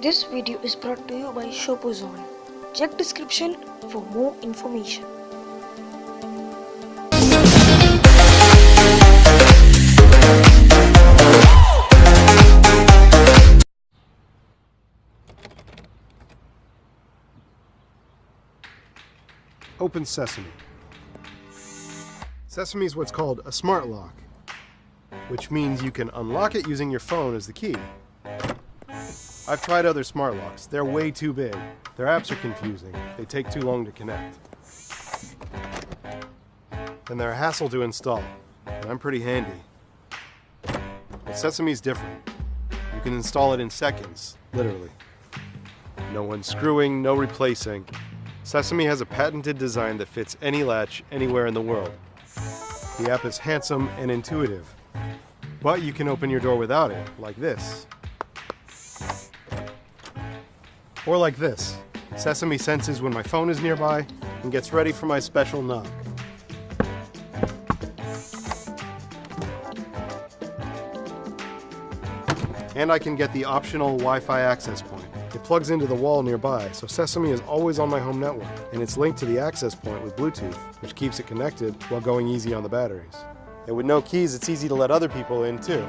This video is brought to you by Shopozon. Check description for more information. Open Sesame. Sesame is what's called a smart lock, which means you can unlock it using your phone as the key. I've tried other smart locks. They're way too big. Their apps are confusing. They take too long to connect. And they're a hassle to install, and I'm pretty handy. But Sesame's different. You can install it in seconds, literally. No unscrewing, no replacing. Sesame has a patented design that fits any latch anywhere in the world. The app is handsome and intuitive, but you can open your door without it, like this. Or like this. Sesame senses when my phone is nearby and gets ready for my special knock. And I can get the optional Wi-Fi access point. It plugs into the wall nearby, so Sesame is always on my home network, and it's linked to the access point with Bluetooth, which keeps it connected while going easy on the batteries. And with no keys, it's easy to let other people in too.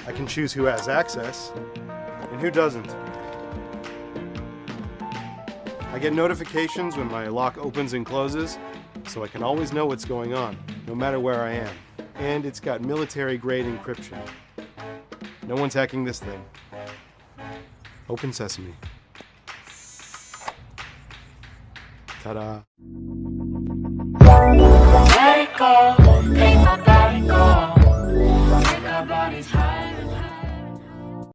I can choose who has access and who doesn't. I get notifications when my lock opens and closes, so I can always know what's going on, no matter where I am. And it's got military-grade encryption. No one's hacking this thing. Open Sesame. Ta-da!